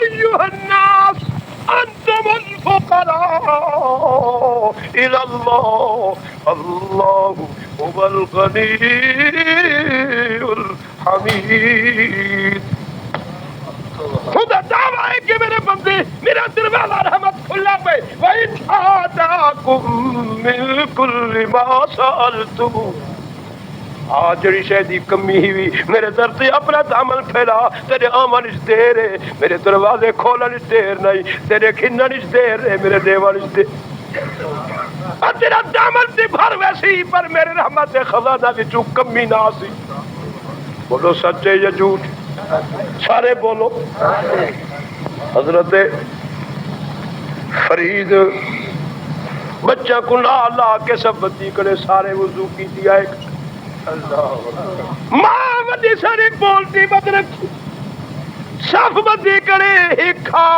أيها الناس أنتم الفقراء إلى الله الله هو الغني الحميد. خدا دعویٰ ہے کہ میرے بندے میرا دروازہ رحمت کھلا پہ وَإِنْ آتَاكُمْ مِنْ كُلِّ مَا سَأَلْتُمْ. آج جڑی شے دی کمی ہوئی میرے در تے اپنا دامن پھیلا، تیرے آمن اس دیر ہے، میرے دروازے کھولن اس دیر نہیں، تیرے کھنن اس دیر ہے، میرے دیوان اس دیر اور تیرا دامن تے بھر ویسی پر میرے رحمت خزانہ وچوں کمی نہ سی. بولو سچے یا جھوٹ؟ سارے بولو. حضرت فرید بچہ کو لا لا کے سب بدی کرے سارے وضو کی دیا ایک ماں بدی ساری بولتی بد رکھی صف بدی کرے ایک کھا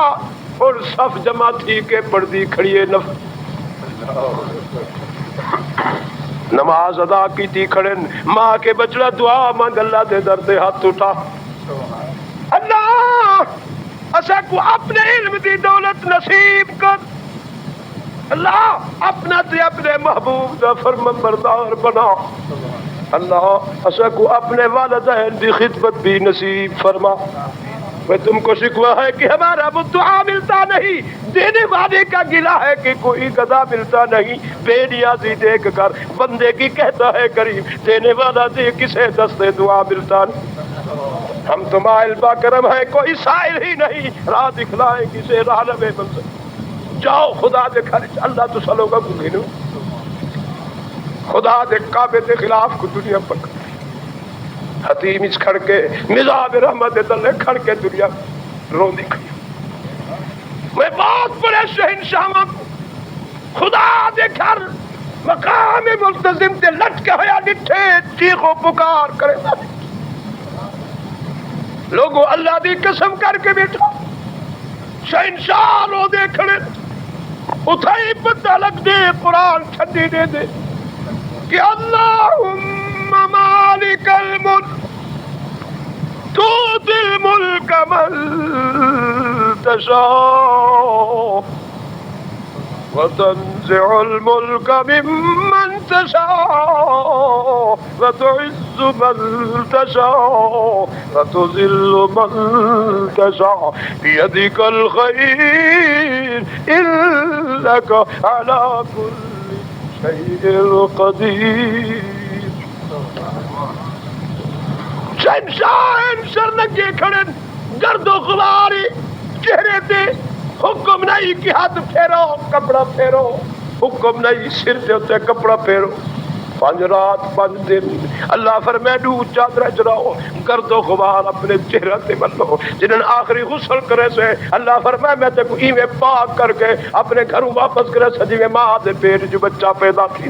اور صف جمع تھی کے پردی کھڑیے نماز ادا کی تھی کھڑے ماں کے بچڑا دعا مانگ اللہ دے در دے ہاتھ اٹھا اللہ اسا کو اپنے علم دی دولت نصیب کر، اللہ اپنا تے اپنے محبوب دا فرمان بردار بنا، اللہ اسا کو اپنے والدین دی خدمت بھی نصیب فرما. میں تم کو شکوہ ہے کہ ہمارا وہ دعا ملتا نہیں، دینے والے کا گلہ ہے کہ کوئی گدا ملتا نہیں. بے نیازی دیکھ کر بندے کی کہتا ہے غریب، دینے والا دے کسے دستے دعا ملتا نہیں. ہم تو مائل با کرم ہے کوئی سائل ہی نہیں، راہ دکھلائیں کسے راہ لبے منزل. جاؤ خدا دے گھر اللہ تو سلو گا کو گھنو خدا دے کعبے دے خلاف کو دنیا پکڑ حتیم اس کھڑ کے مزاب رحمت دلے کھڑ کے دنیا رو دکھئی. میں بہت بڑے شہنشاہاں کو خدا دے گھر مقام ملتزم تے لٹکے ہویا ڈٹھے چیخو پکار کرے لوگوں اللہ دی قسم کر کے بیٹھا شہنشاہ رو دے کھڑے اتھائی پتہ لگ دے قرآن چھڈی دے دے کہ اللہم مالک الملک تؤتی الملک من تشاء وتنزع الملك ممن تشاء وتعز من تشاء وتذل من تشاء بيدك الخير إنك على كل شيء قدير. شہنشاہ سر لگے کھڑے گرد و غباری چہرے تے حکم نہیں کہ ہاتھ پھیرو کپڑا پھیرو، حکم نہیں سر دے تے کپڑا پھیرو. 5 رات 5 دن اللہ فرمائے ڈو چادر چراؤ گرد و غبار اپنے چہرے تے ملو. جنہاں آخری غسل کرے سے اللہ فرمائے میں تے کو ایویں پاک کر کے اپنے گھروں واپس کرے سجی میں ماں دے پیٹ جو بچہ پیدا تھی.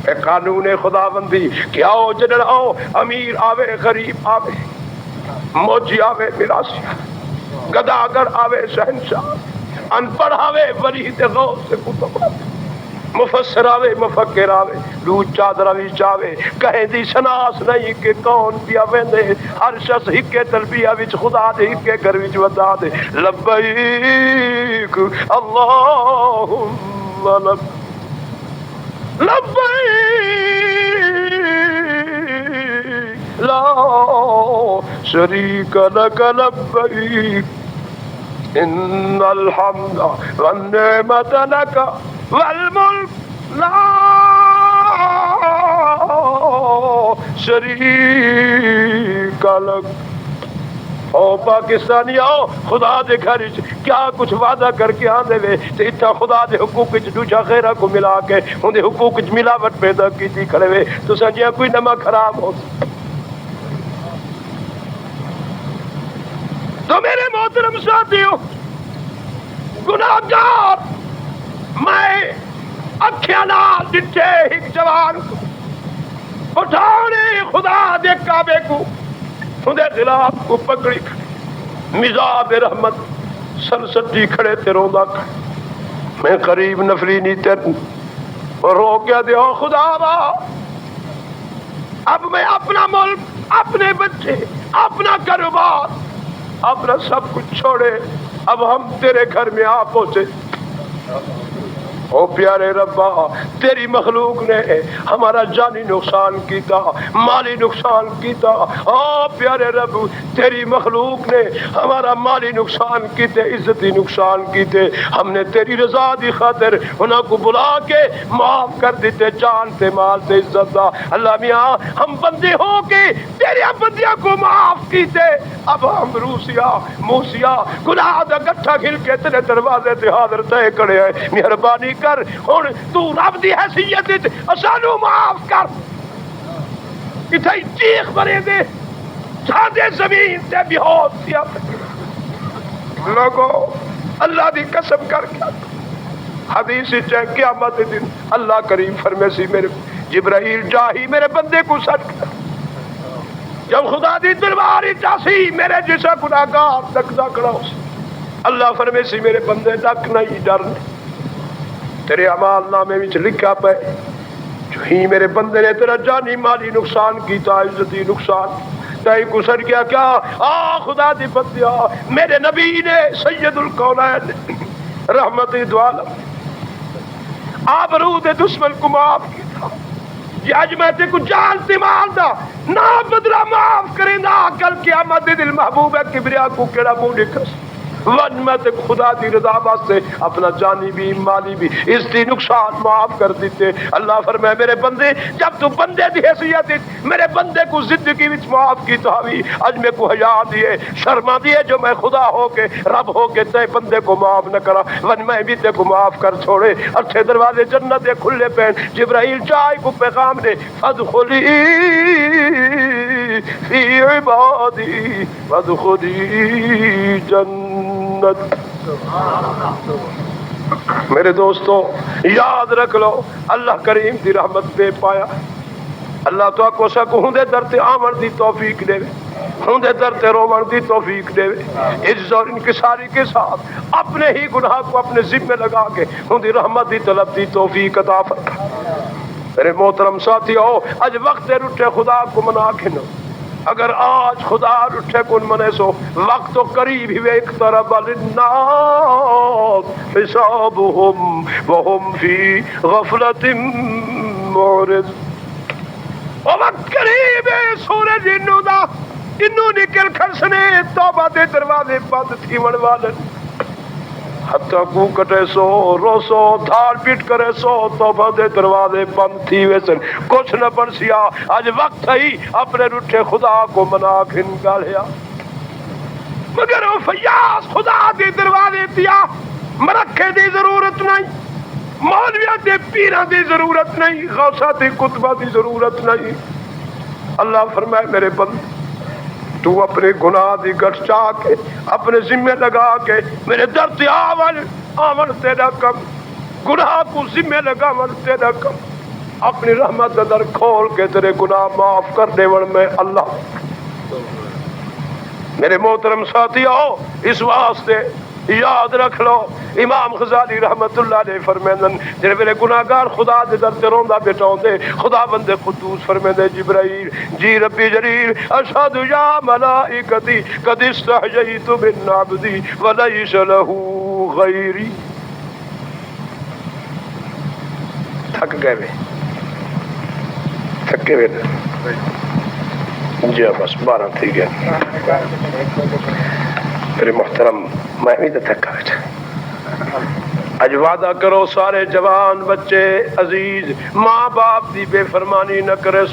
اے قانون خدا بندی کہ آؤ جنہاں آؤ امیر آوے غریب آوے موجی آوے میراثی گداگر آوے شہنشاہ ان پڑھ آوے ورید غوث سے کتب مفسر آوے مفکر آوے لو چادر آوے چاوے کہیں دی شناس نہیں کہ کون بیا ویندے ہر شخص ہکے تلبیہ وچ خدا دے ہکے گھر وچ ودا دے لبیک اللہم لبیک لا شریک لک لبیک ان الحمد والنعمت لک والملک لا شریک لک. او پاکستانی آؤ خدا دے گھر کیا کچھ وعدہ کر کے آندے وے تے اتھا خدا دے حقوق وچ دوجا غیرہ کو ملا کے ان دے حقوق وچ ملاوٹ پیدا کیتی کھڑے وے تو سجیا کوئی نمک خراب ہو. تو میرے محترم ساتھیوں گناہگار میں اکھیاں نال ڈٹھے ایک جوان کو اٹھانے خدا دے کعبے کو اندے خلاف کو پکڑی کھڑے مزاب رحمت سرسدی کھڑے تے روندا کھڑے میں قریب نفلی نہیں تے رو کیا دے او خدا وا اب میں اپنا ملک اپنے بچے اپنا کاروبار اپنا سب کچھ چھوڑے اب ہم تیرے گھر میں آ پہنچے. او پیارے ربا تیری مخلوق نے ہمارا جانی نقصان کیتا مالی نقصان کیتا. او پیارے رب تیری مخلوق نے ہمارا مالی نقصان کیتے عزتی نقصان کیتے. ہم نے تیری رضا دی خاطر انہاں کو بلا کے معاف کر دیتے جان تے مال تے عزت دا. اللہ میاں ہم بندے ہو کے تیرے بندیاں کو معاف کیتے اب ہم روسیا موسیا گناہ دا گٹھا کھل کے تیرے دروازے تے حاضر تے کھڑے ہیں. مہربانی کر ہن تو رب دی حیثیت وچ اسانو معاف کر. اتھے چیخ مرے دے سادے زمین تے بے ہوش تھیا لوگو اللہ دی قسم کر کے حدیث وچ قیامت دے دن اللہ کریم فرمے سی میرے جبرائیل جا ہی میرے بندے کو سچ کر. جب خدا دی دربار چاسی میرے جیسا گناہگار ڈکدا کھڑا ہو سی اللہ فرمے سی میرے بندے ڈک نہیں ڈر نہیں تیرے اعمال نامے وچ لکھا پے جو ہی میرے بندے نے تیرا جانی مالی نقصان کیتا عزتی نقصان تائی گزر گیا کیا. آ خدا دی بندیا میرے نبی نے سید الکونین رحمت دو عالم آبرو دے دشمن کو معاف کیتا. یہ اج میں تے کو جان تے مال دا نہ بدلا معاف کرے نہ کل قیامت دے دل محبوب ہے کبریا کو کیڑا منہ نکس ون میں تے خدا دی رضا واسطے اپنا جانی بھی مالی بھی اس دی نقصان معاف کر دیتے. اللہ فرمائے میرے بندے جب تو بندے دی حیثیت میرے بندے کو زندگی وچ معاف کیتا ہوئی اج میں کو حیا دیے شرما دیے جو میں خدا ہو کے رب ہو کے تے بندے کو معاف نہ کرا ون میں بھی تے کو معاف کر چھوڑے. اچھے دروازے جنت دے کھلے پین جبرائیل جائے کو پیغام دے فادخلی فی عبادی وادخلی جنت. میرے دوستو یاد رکھ لو اللہ کریم دی رحمت بے پایا. اللہ تو کو سکو ہندے در تے آمن دی توفیق دے ہندے در تے رومن دی توفیق دے عجز اور انکساری کے ساتھ اپنے ہی گناہ کو اپنے ذمہ لگا کے ہندی رحمت دی طلب دی توفیق عطا فرما. میرے محترم ساتھیو اج وقت رٹھے خدا کو منا کے نو اگر آج خدا رٹھے کن منے سو وقت تو قریب ہی اقترب للناس حسابهم وهم فی غفلت معرض. او وقت قریب ہے سورج انو دا انو نکل کھڑسنے توبہ دے دروازے بند تھی من والن حتیٰ کو کٹے سو روسو دھار پیٹ کرے سو توبہ دے دروازے بند تھی ویسن کچھ نہ بن سیا. آج وقت ہی اپنے رٹھے خدا کو منا کھن گالیا مگر وہ فیاض خدا دے دروازے پیا مرکھے دی ضرورت نہیں مولویہ دے پیرہ دی ضرورت نہیں غوثہ دی کتبہ دی ضرورت نہیں. اللہ فرمائے میرے بند تو اپنے گناہ دی گھٹ چاہ کے اپنے ذمہ لگا کے میرے در تے آمن تیرا کم گناہ کو ذمہ لگا من تیرا کم اپنی رحمت در کھول کے تیرے گناہ معاف کر دے ون میں اللہ. میرے محترم ساتھیو اس واسطے یاد رکھ لو امام غزالی رحمت اللہ علیہ فرمیندن جڑے میرے گناہگار خدا دے در تے روندا بیٹھاون دے خدا بند قدوس فرمیندے جبرائیل جی ربی جلیل اشہد یا ملائکتی قد استحییت من عبدی ولیس له غیری. تھک گئے وے تھکے وے جی بس 12 تھی گیا میرے محترم میں بھی تو تھکا بیٹھا. اج وعدہ کرو سارے جوان بچے عزیز ماں باپ دی بے فرمانی نہ کرے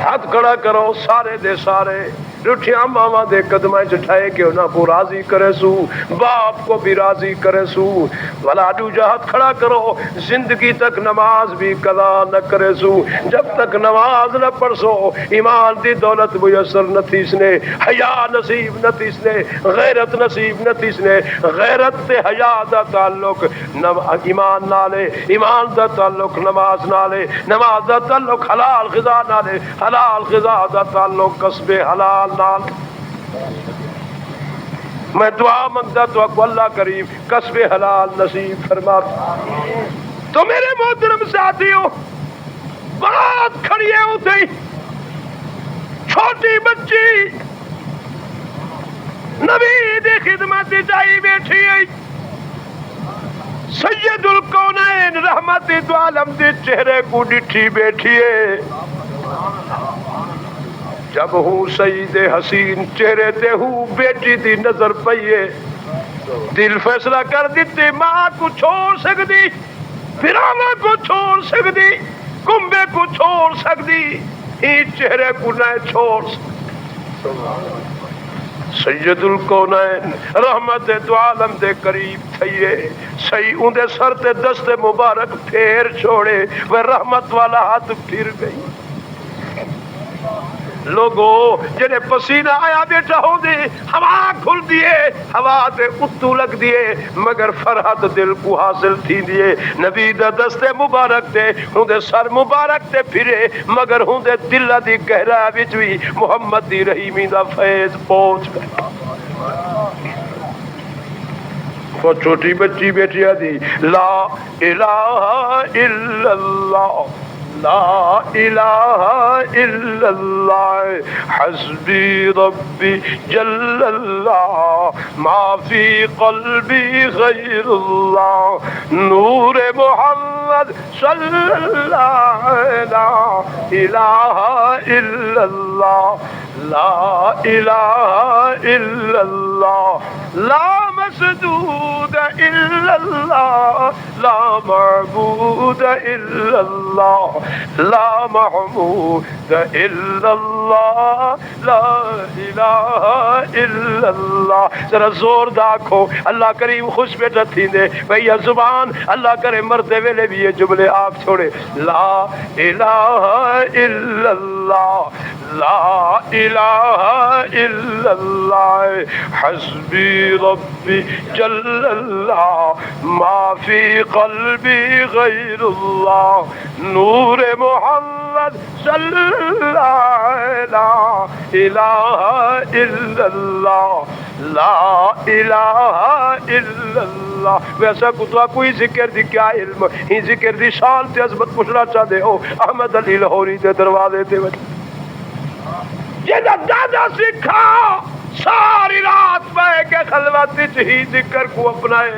ہاتھ کھڑا کرو سارے دے سارے رٹھیاں ماما دے قدمیں چٹھائے کہ انہاں کو راضی کرے سو باپ کو بھی راضی کرے سو. ولادو جہت کھڑا کرو زندگی تک نماز بھی قضا نہ کرے سو جب تک نماز نہ پڑھ سو ایمان دی دولت میسر نہ تھیس نے حیا نصیب نہ تھیس نے غیرت نصیب نہ تھیس نے. غیرت تے حیا دا تعلق ایمان نالے ایمان دا تعلق نماز نالے نماز دا تعلق حلال غذا نالے حلال غذا دا تعلق کسب حلال نال. میں دعا منگتا تو کو اللہ کریم کسب حلال نصیب فرما. تو میرے محترم ساتھیوں بات کھڑی ہے ہوتی چھوٹی بچی نبی دی خدمت جائی بیٹھی ہے سید الکونین رحمت دو عالم دے چہرے کو ڈٹھی بیٹھی ہے جب ہوں سید حسین چہرے تے ہوں بیٹی دی نظر پئیے دل فیصلہ کر دیتے ماں کو چھوڑ سکتی پھرانا کو چھوڑ سکتی کنبے کو چھوڑ سکتی ہی چہرے کو نہ چھوڑ سکتی سید الکونین رحمت دو عالم دے قریب تھئیے صحیح اندے سر تے دست مبارک پھیر چھوڑے وہ رحمت والا ہاتھ پھر گئی لوگو جنہیں پسینہ آیا بیٹھا ہوں دے ہوا کھل دیے ہوا تے اتو لگ دیے مگر فرحت دل کو حاصل تھی دیے نبی دا دست مبارک دے ہوں دے سر مبارک تے پھرے مگر ہوں دے دل دی گہرا بچوی محمد دی رحیمی دا فیض پہنچ گیا وہ چھوٹی بچی بیٹھیا دی لا الہ الا اللہ لا الہ الا اللہ حسبی ربی جل اللہ ما فی قلبی غیر اللہ نور محمد صلی اللہ لا الہ الا اللہ لا الہ الا اللہ لا مسدود الا اللہ لا معبود الا اللہ لا محمود الا اللہ لا الہ الا اللہ ذرا زور داکھو اللہ کریم خوش بیٹھا تھی دے بھئی زبان اللہ کرے مرتے ویلے بھی یہ جملے آپ چھوڑے لا الہ الا اللہ لا الہ الا اللہ حسبی ربی جل اللہ ما فی قلبی غیر اللہ نور محمد صلی اللہ لا الہ الا اللہ لا الہ الا اللہ ویسا کتوا کوئی ذکر دی کیا علم ہی ذکر دی شان تے عظمت پوچھنا چاہتے ہو احمد علی لاہوری دے دروازے تے یہ دادا سکھا ساری رات بہ کے خلوت ہی ذکر کو اپنائے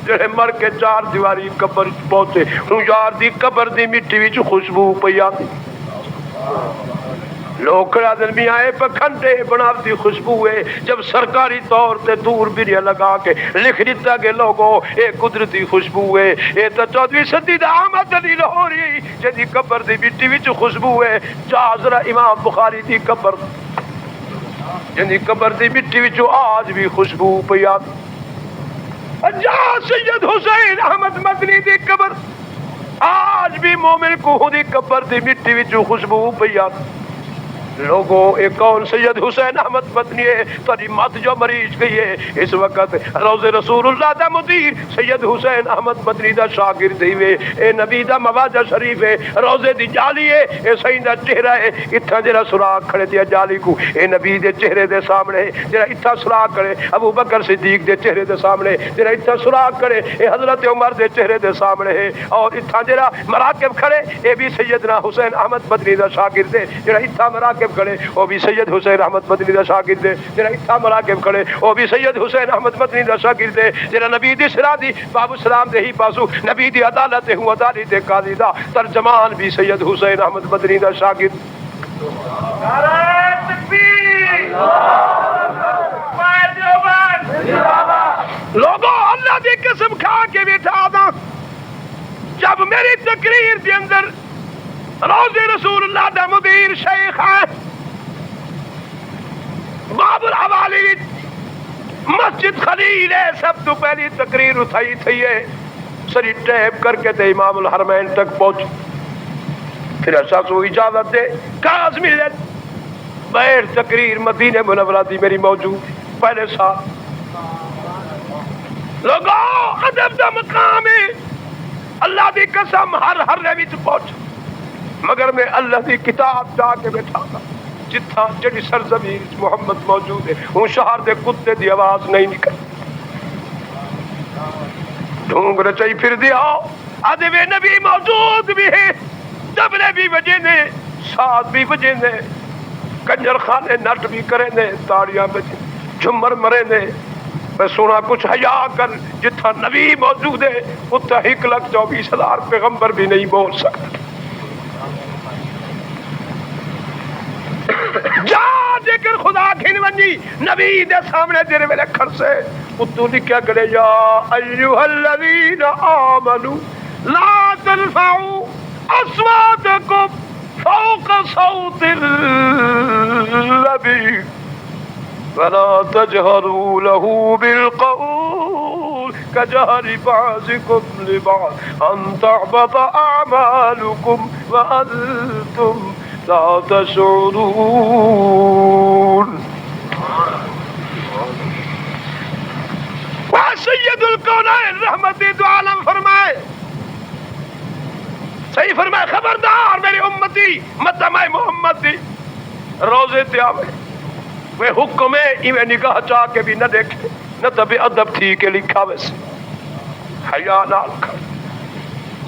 جڑے مر کے چار دیواری قبر پہنچے ہوں یار دی قبر دی مٹی وچ خوشبو پئی آندی لوکڑا دل میں آئے پکھنڈے بناوتی خوشبو ہے جب سرکاری طور تے دور بیریا لگا کے لکھ دیتا کہ لوگوں اے قدرتی خوشبو ہے اے تو 14ویں صدی دا احمد علی لاہوری جدی قبر دی مٹی وچ خوشبو ہے جازرا امام بخاری دی قبر جدی قبر دی مٹی وچ آج بھی خوشبو پئی آندی جا سید حسین احمد مدنی دی قبر آج بھی مومن کو دی قبر دی مٹی وچ خوشبو پئی آندی لوگوں ایک کون سید حسین احمد مدنی ہے تاری مت جو مریض گئی ہے اس وقت روز رسول اللہ دا مدیر سید حسین احمد مدنی دا شاگرد ہوئے اے نبی دا مواجہ شریف ہے روزے دی جالی ہے اے سین دا چہرہ ہے اتھا جرا سراغ کھڑے دیا جالی کو اے نبی دے چہرے دے سامنے جرا اتھا سراغ کرے ابو بکر صدیق دے چہرے دے سامنے جرا اتھا سراغ کرے اے حضرت عمر دے چہرے دے سامنے ہے اور اتھا جرا مراکب کھڑے اے بھی سیدنا حسین احمد مدنی دا شاگرد ہے جرا اتھا مراکب کھڑے وہ بھی سید حسین احمد مدنی دا شاگرد ہے جرا اتھا مراکب کھڑے وہ بھی سید حسین احمد مدنی دا شاگرد ہے جرا نبی دی سرا دی باب السلام دے ہی پاسو نبی دی عدالت ہوں عدالت قاضی دا ترجمان بھی سید حسین احمد مدنی دا شاگرد نعرہ تکبیر لوگوں اللہ دی قسم کھا کے بٹھا دا جب میری تقریر دے اندر روز رسول اللہ دا مدیر شیخ ہے باب الحوالی مسجد خلیل ہے سب تو پہلی تقریر اٹھائی تھی ہے سری ٹیپ کر کے تے امام الحرمین تک پہنچ پھر ایسا سو اجازت دے کاغذ ملت بیر تقریر مدینہ منورہ دی میری موجود پہلے سال لوگوں ادب دا مقام ہے اللہ دی قسم ہر وچ پہنچ مگر میں اللہ دی کتاب جا کے بیٹھا تھا جتھا جڑی سرزمین محمد موجود ہے ہوں شہر دے کتے دی آواز نہیں نکل ڈھونگ رچائی پھر دیا ادب نبی موجود بھی ہے دبلے بھی بجے نے ساتھ بھی بجے نے کنجر خانے نٹ بھی کرے نے تاڑیاں بجے جھمر مرے نے میں سونا کچھ حیا کر جتھا نبی موجود ہے اتھا 1,24,000 پیغمبر بھی نہیں بول سکتا. جا ذکر خدا کھن ونجی نبی دے سامنے تیرے میرے کھر سے اتو لکھیا کرے یا ایوہ الذین آمنوا لا ترفعوا اصواتکم فوق صوت النبی ولا تجهروا له بالقول كجهر بعضكم لبعض أن تحبط أعمالكم وأنتم لا تشعرون. سید الکونین رحمت دو عالم فرمائے صحیح فرمائے خبردار میری امتی مدمہ محمد دی روزے تے آوے وہ حکم ہے ایویں نگاہ چاہ کے بھی نہ دیکھے نہ تبھی ادب تھی کہ لکھا ویسے حیا نال کر.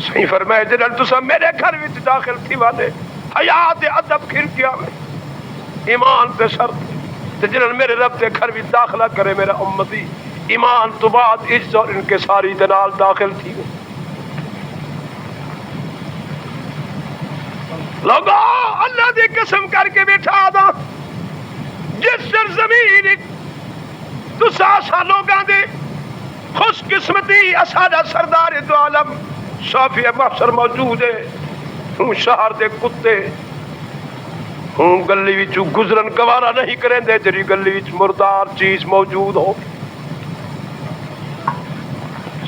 صحیح فرمائے جنہاں تسا میرے گھر وچ داخل تھی والے حیا تے ادب کھر کیا وے ایمان تے شرط تے جنہاں میرے رب تے گھر وچ داخلہ کرے میرا امتی ایمان تو بعد عزت اور انکساری دے نال داخل تھی وے. لوگو اللہ دی قسم کر کے بیٹھا دا جس سرزمین تسا سا لوگاں دے خوش قسمتی اسادا سردار دو عالم شافی محشر موجود ہے ہوں شہر دے کتے ہوں گلی وچوں گزرن گوارا نہیں کریں دے تیری گلی وچ مردار چیز موجود ہو.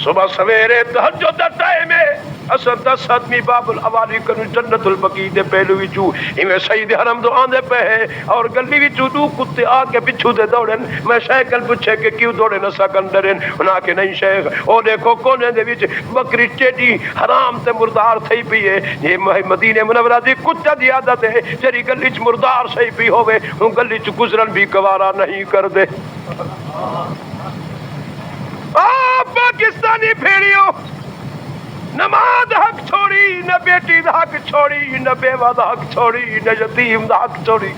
صبح سویرے تہجد دا ٹائم ہے اصل 10 آدمی باب الاوالی کنو جنت البقیع دے پہلو وچوں ایویں سید حرم دو آندے پے اور گلی وچوں دو کتے آ کے پچھو دے دوڑن. میں شیخل پوچھے کہ کیوں دوڑے نہ سکندرن انہاں کہ نہیں شیخ او دیکھو کونے دے وچ بکری ٹیڈی حرام تے مردار تھئی پئی ہے. یہ مدینے منورہ دی کتے دی عادت ہے جڑی گلی وچ مردار سہی پئی ہوے ہن گلی وچ گزرن بھی گوارا نہیں کر دے. پاکستانی بھیڑیوں نماز حق چھوڑی نہ بیٹی دا حق چھوڑی نہ بیوہ دا حق چھوڑی نہ یتیم دا حق چھوڑی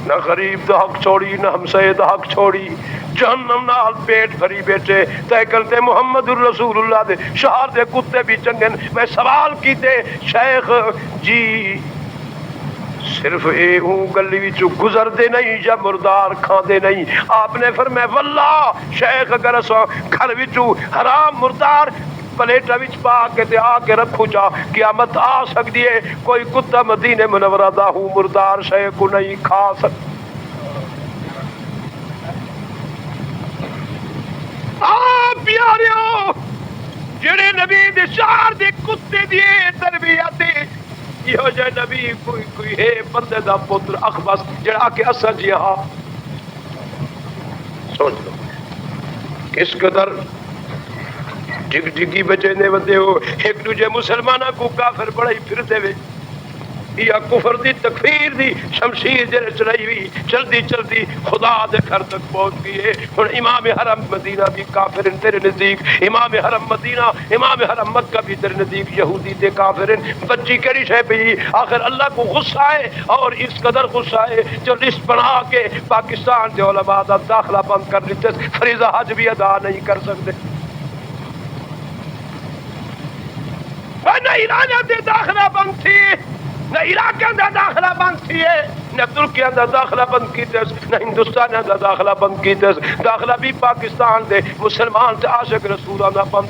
نہ غریب دا حق چھوڑی نہ ہمسائے دا حق چھوڑی جہنم نال پیٹ بھری بیٹھے تے کرتے محمد الرسول اللہ دے شہر دے کتے بھی چنگن. میں سوال کیتے شیخ جی صرف اے ہوں گلی وچوں گزر دے نہیں یا مردار کھان دے نہیں. آپ نے فرمایا واللہ شیخ اگر اساں گھر وچوں حرام مردار پلیٹا وچ پا کے تے آ کے رکھو جا قیامت آ سکتی ہے کوئی کتا مدینے منورہ دا ہوں مردار شے کو نہیں کھا سکتا. پیاریو جڑے نبی دے شہر دے کتے دیے تربیت یہ جائے نبی کوئی ہے بندے دا پتر اخبس جڑا کہ اسا جی ہاں سوچ لو کس قدر ڈگ ڈگی بچے نے ودے ہو ایک دوجے مسلمانہ کو کافر بڑھائی پھر دے وے یا کفر دی تکفیر دی شمشیر جڑے چلائی ہوئی چلدی چلدی خدا دے گھر تک پہنچ گئی ہے. ہن امام حرم مدینہ بھی کافر تیرے نزدیک امام حرم مدینہ امام حرم مکہ بھی تیرے نزدیک یہودی تے کافر. بچی کری شے پئی آخر اللہ کو غصہ ہے اور اس قدر غصہ ہے جو لسٹ بنا کے پاکستان دے علماء دا داخلہ بند کر دیتے فریضہ حج بھی ادا نہیں کر سکتے. نہ ایران دے داخلہ بند تھی نہ عراق کے اندر داخلہ بند تھی نہ ترکی کے اندر داخلہ بند کیتے نہ ہندوستان کے اندر داخلہ بند کیتے داخلہ بھی پاکستان دے مسلمان تے عاشق رسول اللہ بند.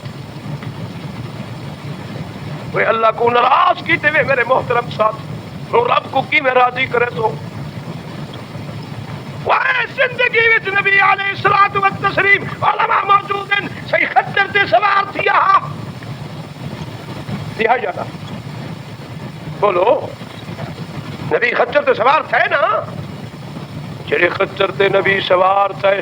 وہ اللہ کو ناراض کیتے ہوئے میرے محترم ساتھ رب کو کی میں راضی کرے تو وہ زندگی وچ نبی علیہ الصلوۃ والتسلیم علماء موجود ہیں صحیح خطر تے سوار تھیا جانا بولو نبی خچر تے سوار تھے نا جڑے خچر تے نبی سوار تھے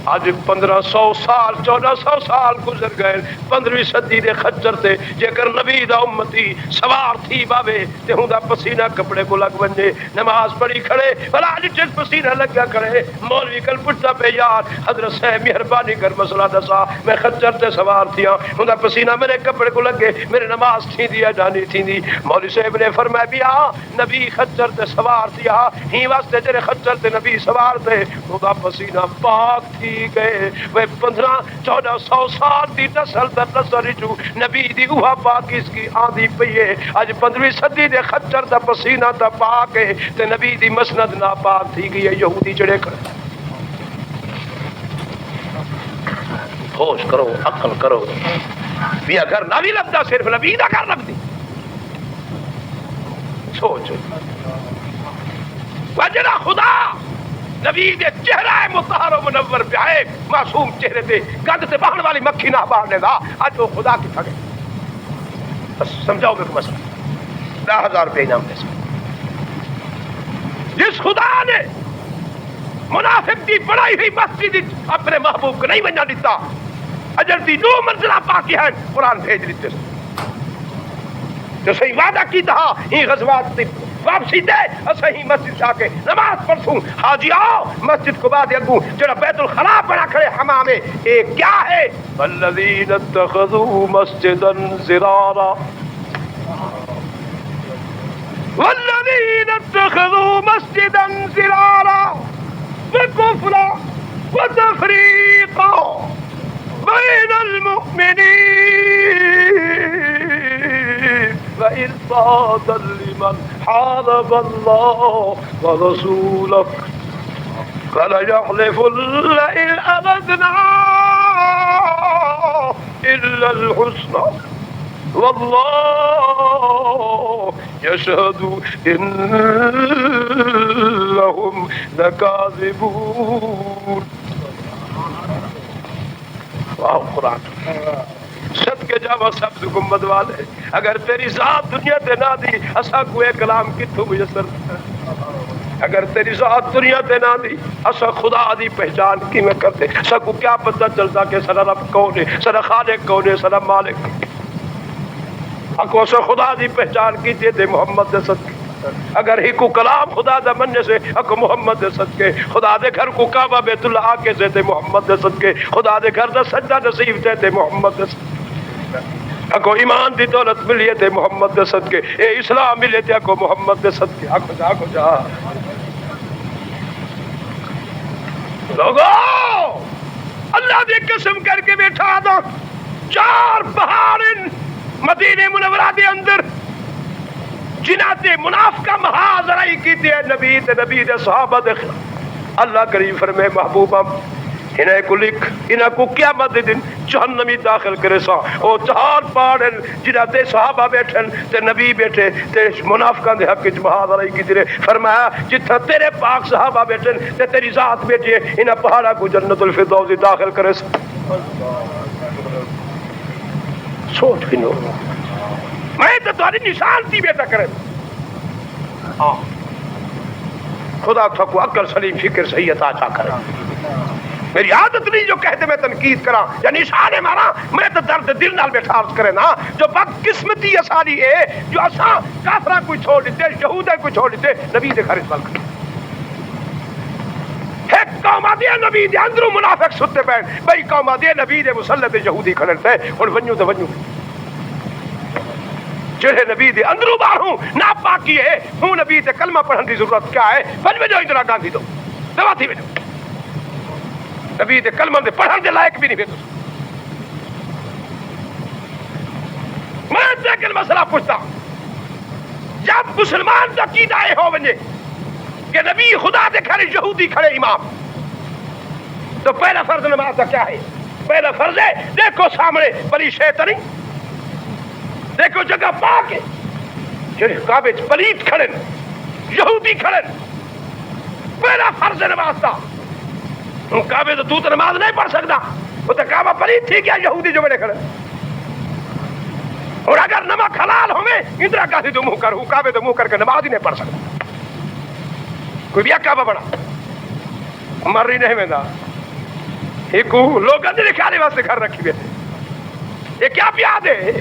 اج 1500 سال 1400 سال گزر گئے 15ویں صدی دے خچر تے جیکر نبی دا امتی سوار تھی باوے تے ہوندا پسینہ کپڑے کو لگ ونجے نماز پڑھی کھڑے بھلا اج جس پسینہ لگا کھڑے مولوی کل پوچھتا پہ یار حضرت صاحب مہربانی کر مسئلہ دسا میں خچر تے سوار تھیا ہوندا پسینہ میرے کپڑے کو لگے میرے نماز تھی دیا جانی تھی دی مولوی صاحب نے فرمایا بیا نبی خچر تے سوار تھیا ہی واسطے جڑے خچر تے نبی سوار تے ہوندا پسینہ پاک تھی گئے وہ 1500-1400 سال دی نسل در نسل جو نبی دی اوہا پاک اس کی آندھی پئیے اج 15ویں صدی دے خچر دا پسینہ تا پاک ہے تے نبی دی مسند نا پاک تھی گئی ہے یہودی جڑے کر ہوش کرو عقل کرو بھی اگر نہ بھی لگتا صرف نبی دا کر لگتی سوچ وجنا خدا نبی دے چہرہ مطہر و منور پہ آئے معصوم چہرے تے گند سے بہن والی مکھی نہ باہنے دا آج وہ خدا کی تھا گئے بس سمجھاؤ گے کہ مسئلہ 10,000 روپے انعام دے سکتے جس خدا نے منافق دی بڑائی ہوئی مسجد اپنے محبوب کو نہیں بننا دیتا اجر دی 2 منزلہ پاکی ہیں قرآن بھیج دیتے جو صحیح وعدہ کی تھا ہی غزوات دی واپسی دے صحیح مسجد جا کے نماز پڑھوں حاجی آؤ مسجد کو بعد اگوں جڑا بیت الخلا بنا کھڑے حمام میں اے کیا ہے والذین اتخذوا مسجدا ضرارا والذین اتخذوا مسجدا ضرارا وكفرا وتفريقا بين المؤمنين وإرصادا لمن حارب الله ورسوله فليحلفن إن أردنا إلا الحسنى والله يشهد إنهم لكاذبون واہ قرآن صدقے جاوا سب حکومت والے اگر تیری ذات دنیا تے نہ دی اسا کوئی کلام کتھوں میسر اگر تیری ذات دنیا تے نہ دی اسا خدا دی پہچان کی میں کرتے اسا کو کیا پتہ چلتا کہ سارا رب کون ہے سارا خالق کون ہے سارا مالک اکو اسا خدا دی پہچان کی تے محمد دے صدقے اگر ہی کو کلام خدا دا مننے سے اکو محمد دے صدقے خدا دے گھر کو کعبہ بیت اللہ آکے سے تے محمد دے صدقے خدا دے گھر دا سجدہ نصیب تے محمد دے صدقے اکو ایمان دی دولت ملیے تے محمد دے صدقے اے اسلام ملیے تے اکو محمد دے صدقے اکو جا لوگو اللہ دی قسم کر کے بیٹھا دو 4 پہاڑ مدینہ منورہ دے اندر جنہاں تے منافقہ محاضرائی کی تے نبی دے صحابہ دے اللہ کریم فرمائے محبوبہ انہیں کو لکھ انہیں کو قیامت دن جہنمی داخل کرے سا او 4 پہاڑ جنہاں تے صحابہ بیٹھن تے نبی بیٹھے تے منافقہ دے حق محاضرائی کی تے فرمایا جتھا تیرے پاک صحابہ بیٹھن تے تیری ذات بیٹھے انہیں پہاڑا کو جنت الفردوس داخل کرے سا سوچ کنو میں تو تمہاری نشان تھی بیٹا کرے خدا تھا کو عقل سلیم فکر صحیح عطا کرے میری عادت نہیں جو کہتے میں تنقید کرا یا نشانے مارا میں تو درد دل نال بیٹھا عرض کرے نا جو بدقسمتی اساری ہے جو اساں کافرہ کوئی چھوڑ دیتے یہودہ کوئی چھوڑ دیتے نبی دے خارج بال کرے ایک قوم آدھے نبی دے اندروں منافق ستے پہن بھئی قوم آدھے نبی دے مسلط یہودی کھڑے تھے اور ونیو تو ونیو جڑے نبی دے اندروں باہر ہوں نا پاکی ہے ہوں نبی دے کلمہ پڑھن دی ضرورت کیا ہے بج میں جو اندرا گاندھی دو دوا تھی میں نبی دے کلمہ دے پڑھن دے لائق بھی نہیں بیتو میں دیکھن مسئلہ پوچھتا جب مسلمان دا عقیدہ ہو بنے کہ نبی خدا دے کھڑے یہودی کھڑے امام تو پہلا فرض نماز کا کیا ہے پہلا فرض ہے دیکھو سامنے بڑی شیطانی دیکھو جگہ پاک ہے جڑے کعبے پلیت کھڑے یہودی کھڑے پہلا فرض نماز تھا کعبے تو نماز نہیں پڑھ سکتا وہ تو کعبہ پلیت تھی کیا یہودی جو بڑے کھڑے اور اگر نمک حلال ہوئے اندرا گاندھی تو منہ کر ہوں کعبے تو منہ کر کے نماز ہی نہیں پڑھ سکتا کوئی بھی کعبہ بڑا مر رہی نہیں میں ایک لوگوں نے لکھانے واسطے گھر رکھی بیٹھے یہ کیا پیاد ہے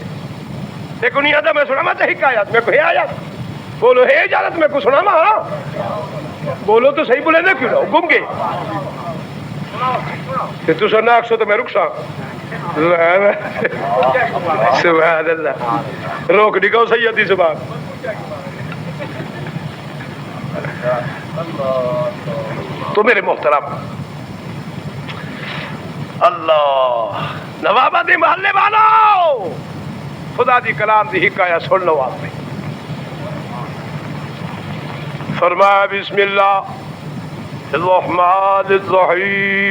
ایک نہیں آتا میں سنا مت حکایت میں کو ہے آیات بولو ہے اجازت میں کو سنا ما بولو تو صحیح بولے نا کیوں نہ گم گئے کہ تو سنا اکسو تو میں رکسا سبحان اللہ روک نکاؤ سیدی زبان تو میرے محترم اللہ نوابادی محلے والو خدا دی کلام دی حکایت سن لو آپ نے فرمایا بسم اللہ الرحمن الرحیم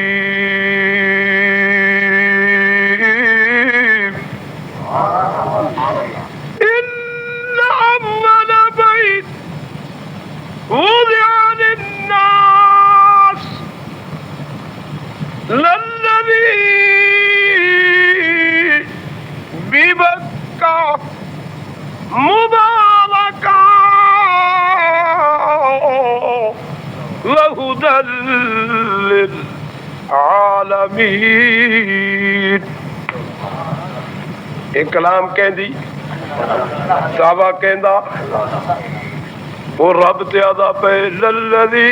ان اول بیت وضع للناس للذي ببكة مباركا وهدى للعالمين ایک کلام کہندی صحابہ کہندا وہ رب تے ادا پہ للذی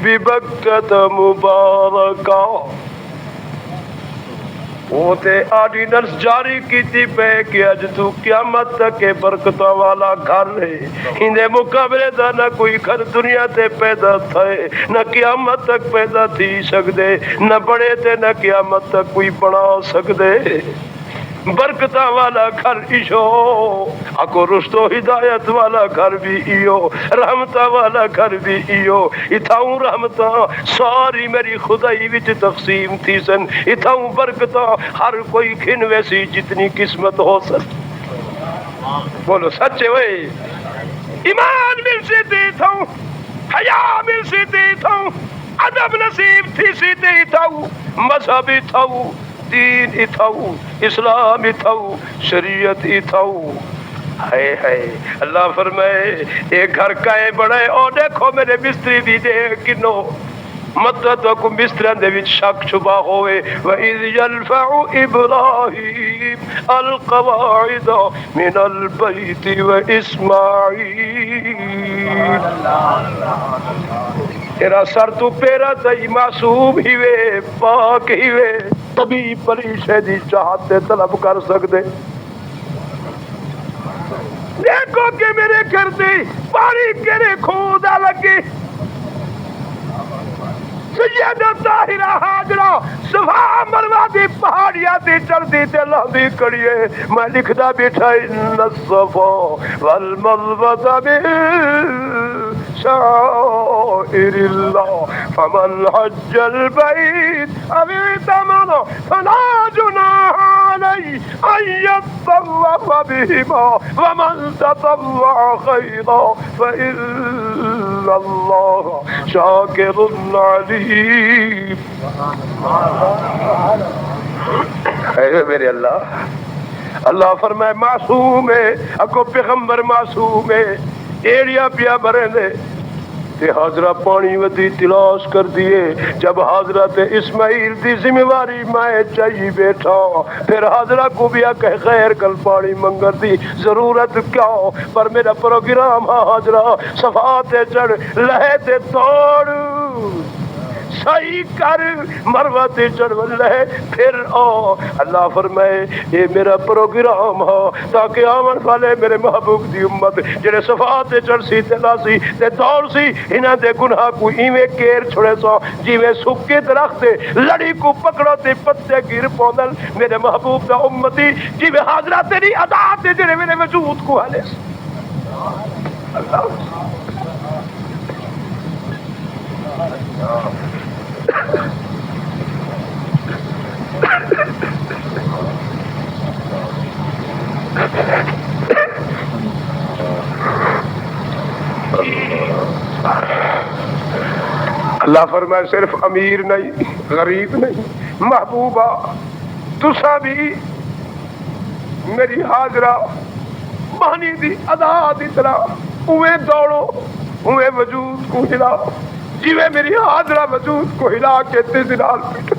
ببکۃ مبارکہ وہ تے آرڈیننس جاری کیتی پہ کہ اج تو قیامت تک برکتاں والا گھر ہے ہندے مقابلے دا نہ کوئی گھر دنیا تے پیدا تھے نہ قیامت تک پیدا تھی سکدے نہ بڑے تے نہ قیامت تک کوئی بنا سکدے برکتہ والا گھر ایشو اکو رشتو ہدایت والا گھر بھی ایو رحمتہ والا گھر بھی ایو اتھاؤں رحمتہ ساری میری خدائی وچ تقسیم تھی سن اتھاؤں برکتہ ہر کوئی کھن ویسی جتنی قسمت ہو سن بولو سچے وے ایمان مل سے دیتھاؤں حیا مل سے دیتھاؤں ادب نصیب تھی سی دیتھاؤں مذہب تھاؤں دین اتھاؤ اسلام اتھاؤ شریعت اتھاؤ ہائے ہائے اللہ فرمائے ایک گھر کا ہے بڑا ہے اور دیکھو میرے مستری بھی دے کنو مدد کو مستران دے وچ شک چھپا ہوئے وَإِذْ يَرْفَعُ إِبْرَاهِيمُ الْقَوَاعِدَ مِنَ الْبَيْتِ وَإِسْمَاعِيلُ تیرا سر تو پیرا تئی معصوم ہی وے پاک ہی وے تبھی پریشے دی چاہتے طلب کر سکتے دیکھو کہ میرے گھر دی پانی کیرے کھودا لگی سیدہ طاہرہ حاجرہ صفا مروہ دی پہاڑیاں دی چڑھتی تے لہدی کڑیے میں لکھدا بیٹھا ان الصفا والمروہ من شعائر اللہ فمن حج البیت او اعتمر فلا جناح علیہ ان یطوف بہما ومن تطوع خیرا فإن اللہ شاکر علیم اے میرے اللہ اللہ فرمائے معصوم ہے اکو پیغمبر معصوم ہے ایڑیا پیا برے دے تے حضرہ پانی ودی تلاش کر دیے جب حضرت اسماعیل دی ذمہ واری میں چاہیے بیٹھا پھر حضرہ کو بھی کہ خیر کل پانی منگر دی ضرورت کیا پر میرا پروگرام حضرہ صفاتے چڑھ لہے تے توڑ صحیح کر مروہ تے چڑھ لے پھر آ اللہ فرمائے یہ میرا پروگرام ہے تاکہ آمن والے میرے محبوب دی امت جڑے صفات تے چڑھ سی تے لاسی تے دوڑ سی انہاں دے گناہ کو ایویں کیر چھڑے سو جیویں سکے درخت لڑی کو پکڑو تے پتے گر پوندن میرے محبوب دا امتی جیویں حاضرہ تیری ادا تے جڑے میرے وجود کو حالے اللہ اللہ فرمائے صرف امیر نہیں غریب نہیں محبوبہ تسا بھی میری حاضرہ مہنی دی ادا دی طرح اوے دوڑو اوے وجود کو ہلاؤ جیوے میری حاضرہ وجود کو ہلا کے تیز نال پیٹ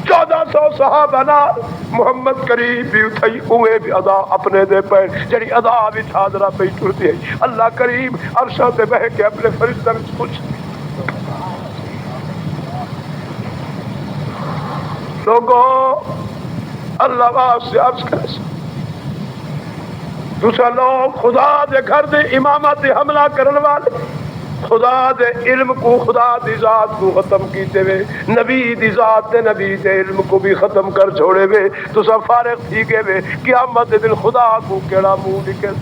1400 صحابہ نال محمد کریم بھی اتھائی اوے بھی ادا اپنے دے پیر جڑی ادا وچ حاضرہ پئی ٹردی ہے اللہ کریم عرشاں تے بہ کے اپنے فرشتوں وچ خوش لوگوں اللہ واسطے عرض کرے دوسرا لوگ خدا دے گھر دے امامات حملہ کرن والے خدا دے علم کو خدا دی ذات کو ختم کیتے وے نبی دی ذات تے نبی دے علم کو بھی ختم کر چھوڑے وے تو سب فارغ تھی گئے وے قیامت دے دن خدا کو کیڑا منہ نکل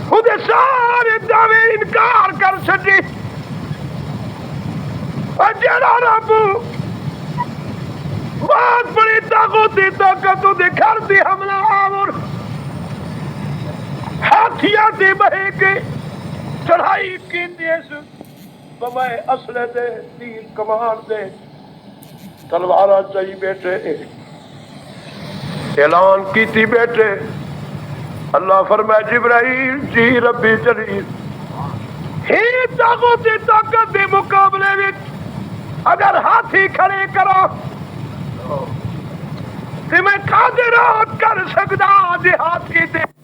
خود سارے دعوے انکار کر چھڈی جڑا رب بہت بڑی طاقتی طاقتوں دے گھر دی حملہ آور ہاتھیاں دی بہے کے چڑھائی کی دیس بمائے اسلحے دے تیر کمان دے تلوارہ چاہی بیٹھے اعلان کیتی بیٹھے اللہ فرمائے جبرائیل جی ربی جلیل ہی طاقتی طاقت دے مقابلے وچ اگر ہاتھی کھڑے کرو تو میں قادر کر سکتا جی ہاتھی دے